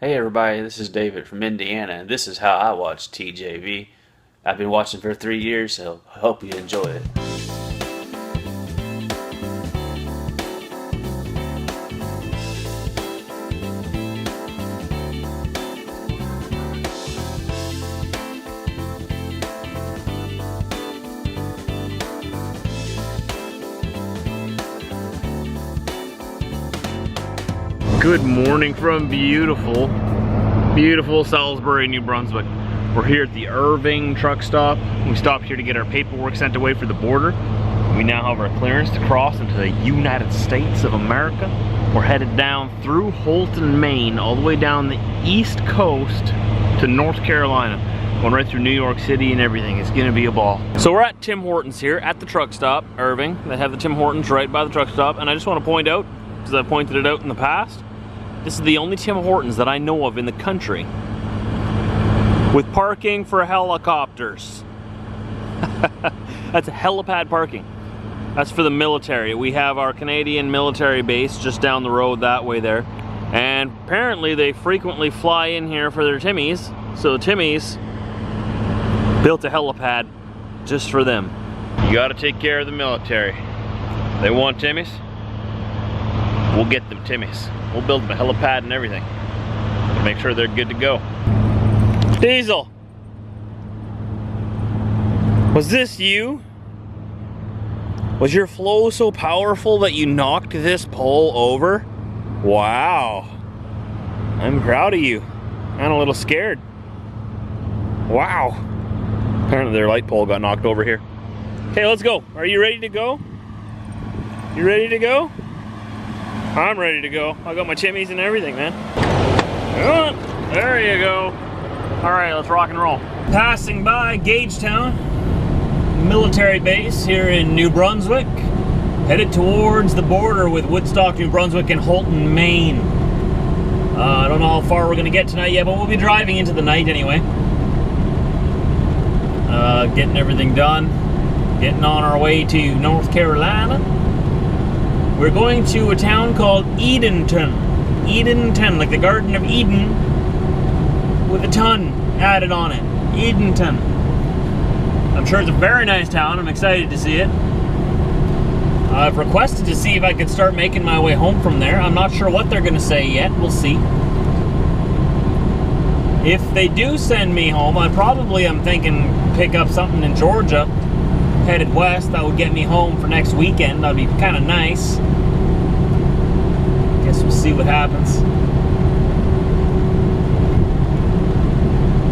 Hey everybody, this is David from Indiana, and this is how I watch TJV. I've been watching for 3 years, so I hope you enjoy it. Good morning from beautiful Salisbury, New Brunswick. We're here at the Irving truck stop. We stopped here to get our paperwork sent away for the border. We now have our clearance to cross into the United States of America. We're headed down through Houlton, Maine, all the way down the east coast to North Carolina. Going right through New York City and everything. It's gonna be a ball. So we're at Tim Hortons here at the truck stop, Irving. They have the Tim Hortons right by the truck stop, and I just want to point out, because I pointed it out in the past, this is the only Tim Hortons that I know of in the country with parking for helicopters. That's a helipad parking. That's for the military. We have our Canadian military base just down the road that way there. And apparently they frequently fly in here for their Timmies. So Timmy's built a helipad just for them. You gotta take care of the military. They want Timmies? We'll get them Timmies. We'll build them a helipad and everything. Make sure they're good to go. Diesel! Was this you? Was your flow so powerful that you knocked this pole over? Wow. I'm proud of you. I'm a little scared. Wow. Apparently their light pole got knocked over here. Okay, let's go. Are you ready to go? You ready to go? I'm ready to go. I got my chimneys and everything, man. Oh, there you go. All right, let's rock and roll. Passing by Gagetown military base here in New Brunswick, headed towards the border with Woodstock, New Brunswick, and Houlton, Maine. I don't know how far we're gonna get tonight yet, but we'll be driving into the night anyway. Getting everything done, getting on our way to North Carolina. We're going to a town called Edenton. Edenton, like the Garden of Eden, with a ton added on it. Edenton. I'm sure it's a very nice town. I'm excited to see it. I've requested to see if I could start making my way home from there. I'm not sure what they're going to say yet. We'll see. If they do send me home, I'm thinking pick up something in Georgia. Headed west, that would get me home for next weekend. That'd be kind of nice. Guess we'll see what happens.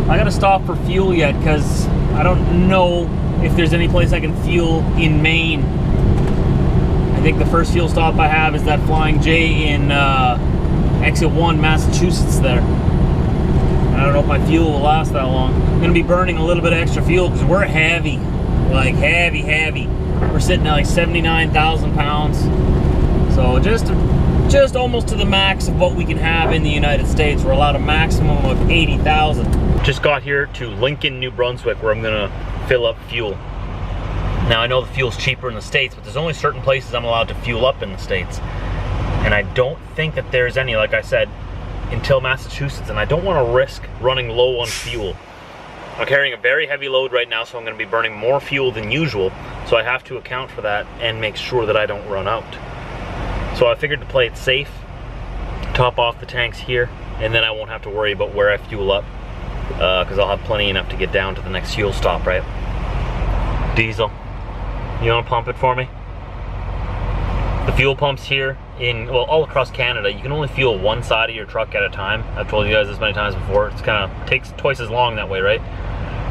I gotta stop for fuel yet because I don't know if there's any place I can fuel in Maine. I think the first fuel stop I have is that Flying J in Exit 1, Massachusetts there. I don't know if my fuel will last that long. I'm gonna be burning a little bit of extra fuel because we're heavy. Like heavy. We're sitting at like 79,000 pounds. So just almost to the max of what we can have in the United States. We're allowed a maximum of 80,000. Just got here to Lincoln, New Brunswick, where I'm gonna fill up fuel. Now I know the fuel's cheaper in the States, but there's only certain places I'm allowed to fuel up in the States. And I don't think that there's any, like I said, until Massachusetts, and I don't wanna risk running low on fuel. I'm carrying a very heavy load right now, so I'm going to be burning more fuel than usual, so I have to account for that and make sure that I don't run out. So I figured to play it safe, top off the tanks here, and then I won't have to worry about where I fuel up, because I'll have plenty enough to get down to the next fuel stop, right? Diesel, you want to pump it for me? The fuel pumps here, all across Canada, you can only fuel one side of your truck at a time. I've told you guys this many times before. It's kind of takes twice as long that way, right?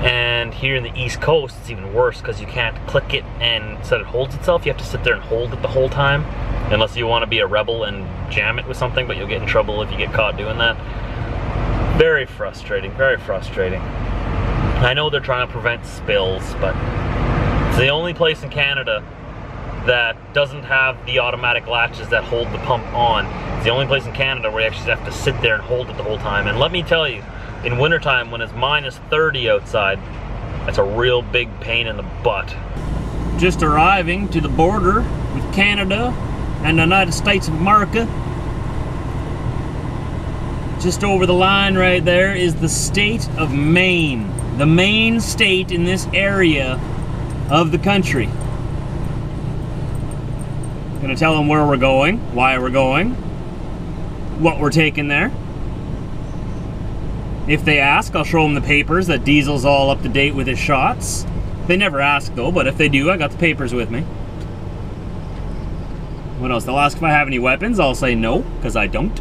And here in the East Coast, it's even worse because you can't click it and so it holds itself. You have to sit there and hold it the whole time, unless you want to be a rebel and jam it with something, but you'll get in trouble if you get caught doing that. Very frustrating, very frustrating. I know they're trying to prevent spills, but it's the only place in Canada that doesn't have the automatic latches that hold the pump on. It's the only place in Canada where you actually have to sit there and hold it the whole time. And let me tell you, in wintertime when it's minus 30 outside, that's a real big pain in the butt. Just arriving to the border with Canada and the United States of America. just over the line right there is the state of Maine. The main state in this area of the country. Gonna tell them where we're going, why we're going, what we're taking there. If they ask, I'll show them the papers that Diesel's all up to date with his shots. They never ask though, but if they do, I got the papers with me. What else? They'll ask if I have any weapons. I'll say no, because I don't.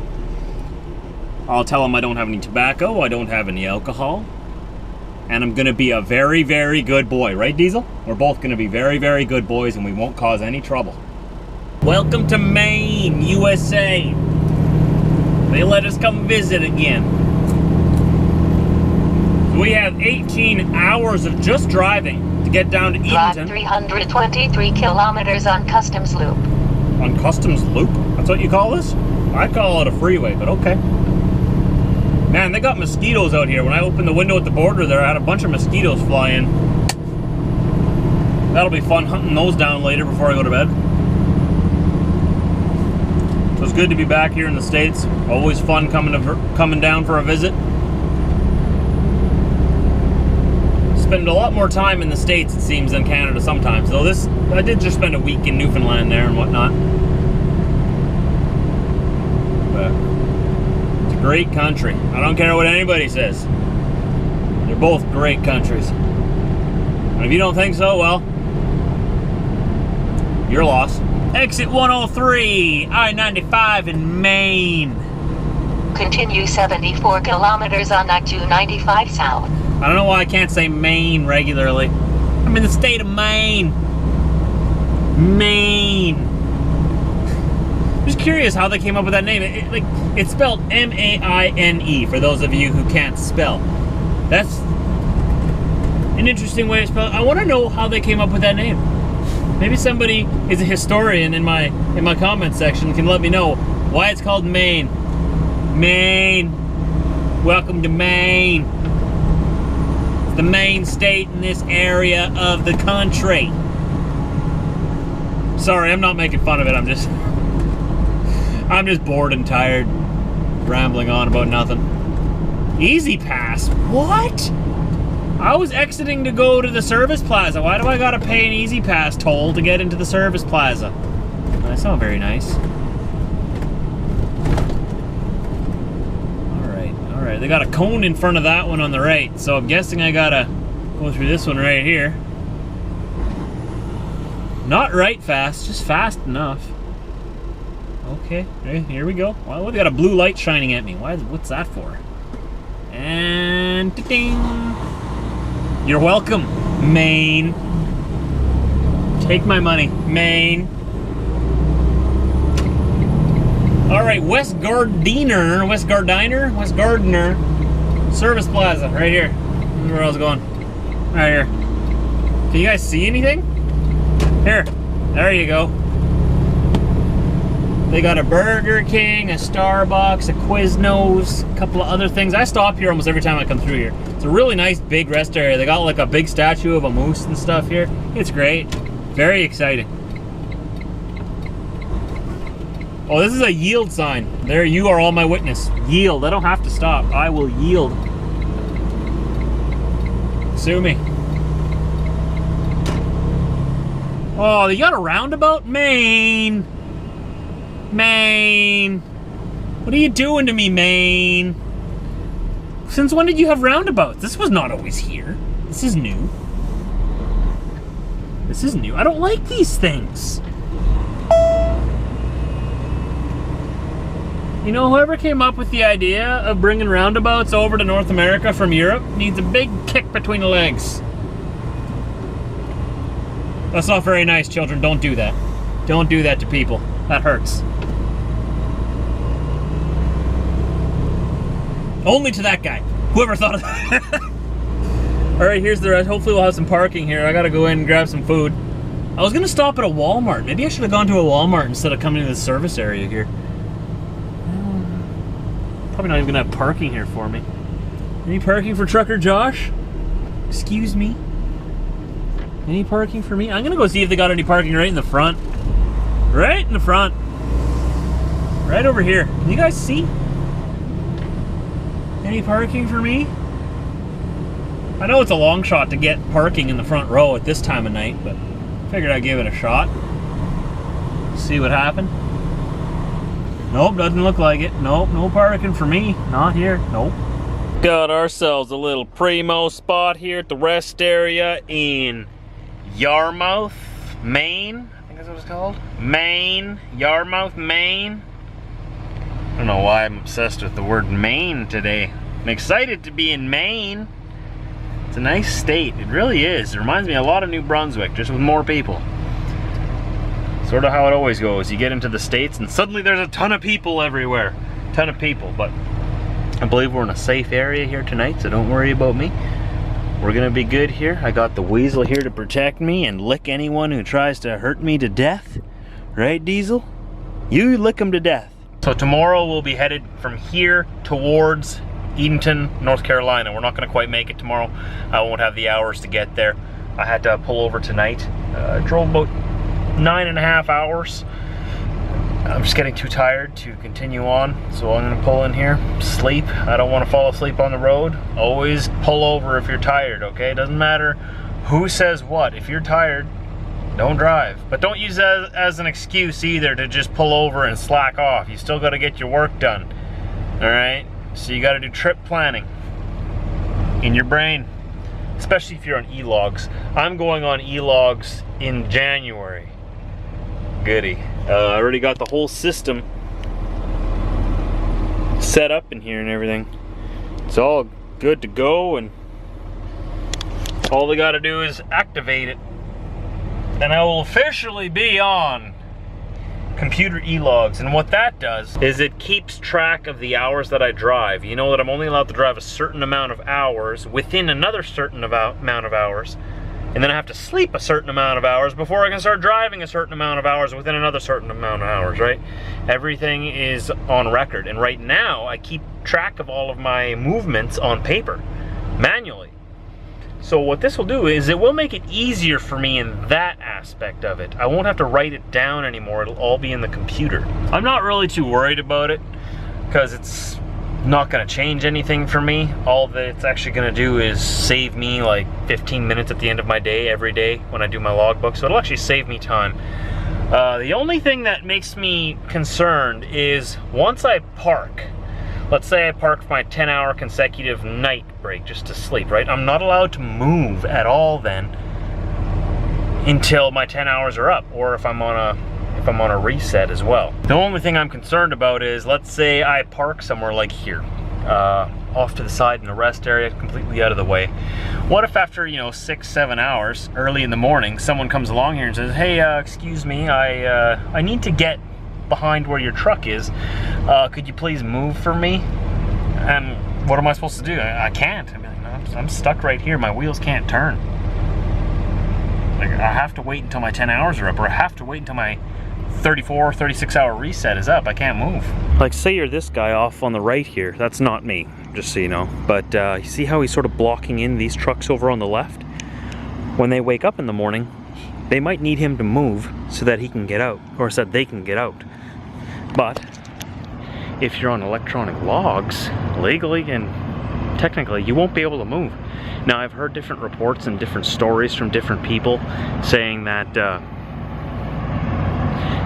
I'll tell them I don't have any tobacco, I don't have any alcohol. And I'm gonna be a very, very good boy, right, Diesel? We're both gonna be very, very good boys and we won't cause any trouble. Welcome to Maine, USA. They let us come visit again. We have 18 hours of just driving to get down to Drive Eatonton. 323 kilometers on Customs Loop. On Customs Loop? That's what you call this? I call it a freeway, but okay. Man, they got mosquitoes out here. When I opened the window at the border there, I had a bunch of mosquitoes fly in. That'll be fun hunting those down later before I go to bed. So it's good to be back here in the States. Always fun coming down for a visit. Spend a lot more time in the States, it seems, than Canada sometimes. Though I did just spend a week in Newfoundland there and whatnot. But it's a great country. I don't care what anybody says. They're both great countries. And if you don't think so, well, you're lost. Exit 103, I-95 in Maine. Continue 74 kilometers on I-295 south. I don't know why I can't say Maine regularly. I'm in the state of Maine. Maine. I'm just curious how they came up with that name. It's spelled M-A-I-N-E for those of you who can't spell. That's an interesting way to spell it. I want to know how they came up with that name. Maybe somebody is a historian in my comment section can let me know why it's called Maine. Maine. Welcome to Maine. It's the main state in this area of the country. Sorry, I'm not making fun of it. I'm just bored and tired, rambling on about nothing. Easy Pass? What? I was exiting to go to the service plaza. Why do I gotta pay an Easy Pass toll to get into the service plaza? That's not very nice. Alright, they got a cone in front of that one on the right, so I'm guessing I gotta go through this one right here. Not right fast, just fast enough. Okay, here we go. Well, they got a blue light shining at me. What's that for? And ding! You're welcome, Maine. Take my money, Maine. All right, West Gardiner, Service Plaza, right here. This is where I was going. Right here. Can you guys see anything? Here, there you go. They got a Burger King, a Starbucks, a Quiznos, a couple of other things. I stop here almost every time I come through here. It's a really nice big rest area. They got like a big statue of a moose and stuff here. It's great. Very exciting. Oh, this is a yield sign. There, you are all my witness. Yield. I don't have to stop. I will yield. Sue me. Oh, you got a roundabout? Maine. Maine. What are you doing to me, Maine? Since when did you have roundabouts? This was not always here. This is new. This is new. I don't like these things. You know, whoever came up with the idea of bringing roundabouts over to North America from Europe needs a big kick between the legs. That's not very nice, children. Don't do that. Don't do that to people. That hurts. Only to that guy. Whoever thought of that. Alright, here's the rest. Hopefully we'll have some parking here. I gotta go in and grab some food. I was gonna stop at a Walmart. Maybe I should have gone to a Walmart instead of coming to the service area here. Probably not even gonna have parking here for me. Any parking for Trucker Josh? Excuse me? Any parking for me? I'm gonna go see if they got any parking right in the front. Right in the front. Right over here. Can you guys see? Any parking for me? I know it's a long shot to get parking in the front row at this time of night, but figured I'd give it a shot. See what happened. Nope, doesn't look like it. Nope, no parking for me. Not here. Nope. Got ourselves a little primo spot here at the rest area in Yarmouth, Maine. I think that's what it's called. Maine. Yarmouth, Maine. I don't know why I'm obsessed with the word Maine today. I'm excited to be in Maine. It's a nice state. It really is. It reminds me a lot of New Brunswick, just with more people. Sort of how it always goes. You get into the States and suddenly there's a ton of people everywhere. Ton of people, but I believe we're in a safe area here tonight, so don't worry about me. We're gonna be good here. I got the Weasel here to protect me and lick anyone who tries to hurt me to death. Right, Diesel? You lick them to death. So tomorrow we'll be headed from here towards Edenton, North Carolina. We're not gonna quite make it tomorrow. I won't have the hours to get there. I had to pull over tonight. Drove about 9.5 hours. I'm just getting too tired to continue on, so I'm gonna pull in here, sleep. I don't want to fall asleep on the road. Always pull over if you're tired, okay? Doesn't matter who says what. If you're tired, don't drive. But don't use that as an excuse either to just pull over and slack off. You still gotta get your work done, all right? So you gotta do trip planning in your brain, especially if you're on e-logs. I'm going on e-logs in January. Goody. I already got the whole system set up in here and everything. It's all good to go, and all they got to do is activate it. And I will officially be on computer e-logs. And what that does is it keeps track of the hours that I drive. You know that I'm only allowed to drive a certain amount of hours within another certain amount of hours. And then I have to sleep a certain amount of hours before I can start driving a certain amount of hours within another certain amount of hours, right? Everything is on record. And right now, I keep track of all of my movements on paper, manually. So what this will do is it will make it easier for me in that aspect of it. I won't have to write it down anymore. It'll all be in the computer. I'm not really too worried about it because it's not going to change anything for me. All that it's actually going to do is save me like 15 minutes at the end of my day every day when I do my logbook, so it'll actually save me time. The only thing that makes me concerned is once I park, let's say I park for my 10-hour consecutive night break just to sleep, right? I'm not allowed to move at all then until my 10 hours are up, or if I'm on a reset as well. The only thing I'm concerned about is, let's say I park somewhere like here, off to the side in the rest area, completely out of the way. What if after, 6-7 hours, early in the morning, someone comes along here and says, hey, excuse me, I need to get behind where your truck is. Could you please move for me? And what am I supposed to do? I can't. I mean, I'm stuck right here. My wheels can't turn. Like, I have to wait until my 10 hours are up, or I have to wait until my 34, 36 hour reset is up. I can't move. Like, say you're this guy off on the right here. That's not me, just so you know. But you see how he's sort of blocking in these trucks over on the left? When they wake up in the morning, they might need him to move so that he can get out, or so that they can get out. But if you're on electronic logs, legally and technically, you won't be able to move. Now, I've heard different reports and different stories from different people saying that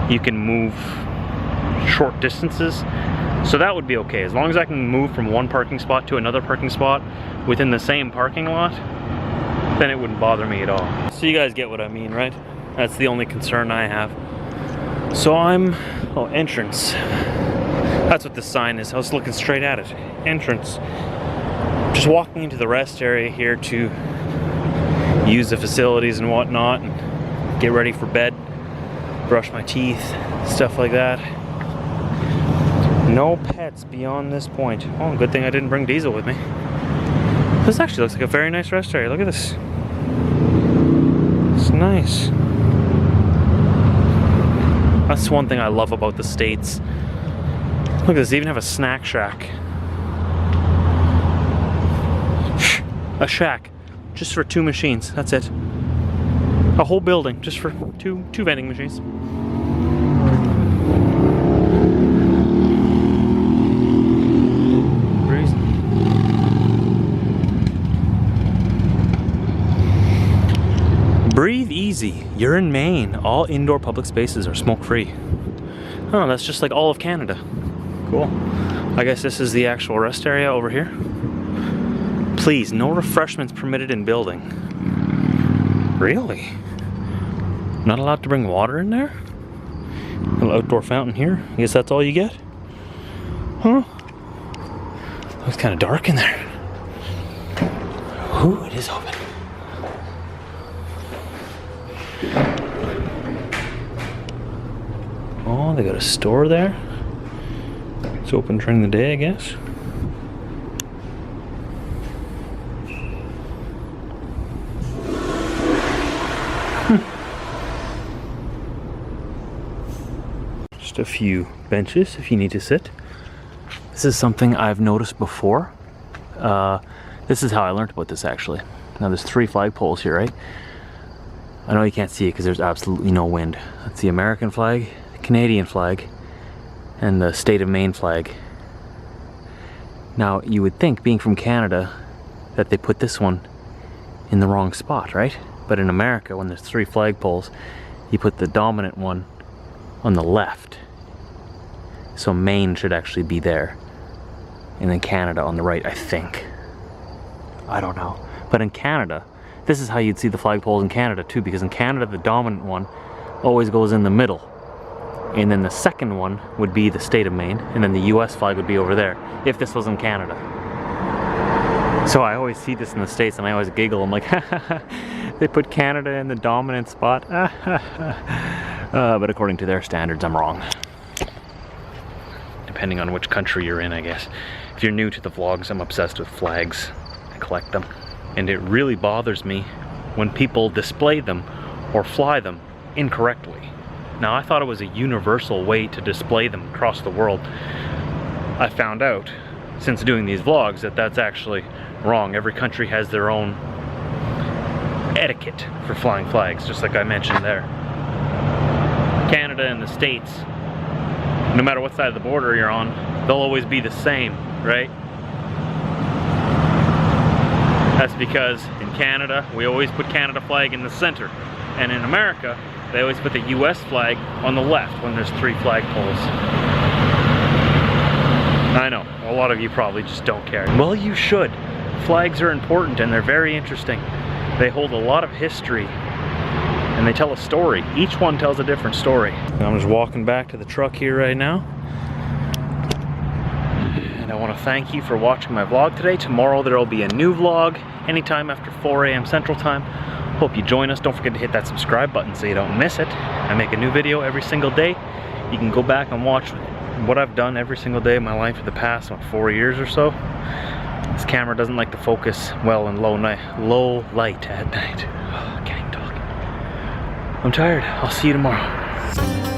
you can move short distances, so that would be okay. As long as I can move from one parking spot to another parking spot within the same parking lot, then it wouldn't bother me at all. So you guys get what I mean, right? That's the only concern I have. So entrance. That's what this sign is. I was looking straight at it. Entrance. Just walking into the rest area here to use the facilities and whatnot and get ready for bed, brush my teeth, stuff like that. No pets beyond this point. Oh, good thing I didn't bring Diesel with me. This actually looks like a very nice rest area. Look at this. It's nice. That's one thing I love about the States. Look at this, they even have a snack shack. A shack, just for 2 machines, that's it. A whole building, just for two vending machines. Breeze. crazy. You're in Maine. All indoor public spaces are smoke-free. Oh, that's just like all of Canada. Cool. I guess this is the actual rest area over here. Please, no refreshments permitted in building. Really? Not allowed to bring water in there? Little outdoor fountain here. I guess that's all you get? Huh? Looks kind of dark in there. Ooh, it is open. Oh, they got a store there. It's open during the day, I guess. Just a few benches if you need to sit. This is something I've noticed before. This is how I learned about this actually. Now there's 3 flagpoles here, right? I know you can't see it because there's absolutely no wind. That's the American flag, the Canadian flag, and the state of Maine flag. Now you would think, being from Canada, that they put this one in the wrong spot, right? But in America, when there's 3 flagpoles, you put the dominant one on the left. So Maine should actually be there. And then Canada on the right, I think. I don't know. But in Canada, this is how you'd see the flagpoles in Canada too, because in Canada the dominant one always goes in the middle. And then the second one would be the state of Maine, and then the US flag would be over there, if this was in Canada. So I always see this in the States and I always giggle. I'm like, they put Canada in the dominant spot. But according to their standards, I'm wrong. Depending on which country you're in, I guess. If you're new to the vlogs, I'm obsessed with flags. I collect them. And it really bothers me when people display them or fly them incorrectly. Now, I thought it was a universal way to display them across the world. I found out, since doing these vlogs, that that's actually wrong. Every country has their own etiquette for flying flags, just like I mentioned there. Canada and the States, no matter what side of the border you're on, they'll always be the same, right? That's because in Canada, we always put Canada flag in the center. And in America, they always put the US flag on the left when there's 3 flagpoles. I know, a lot of you probably just don't care. Well, you should. Flags are important and they're very interesting. They hold a lot of history and they tell a story. Each one tells a different story. I'm just walking back to the truck here right now. And I want to thank you for watching my vlog today. Tomorrow there will be a new vlog anytime after 4 a.m. Central Time. Hope you join us. Don't forget to hit that subscribe button so you don't miss it. I make a new video every single day. You can go back and watch what I've done every single day of my life for the past, 4 years or so. This camera doesn't like to focus well in low light at night. I can't even talk. I'm tired. I'll see you tomorrow.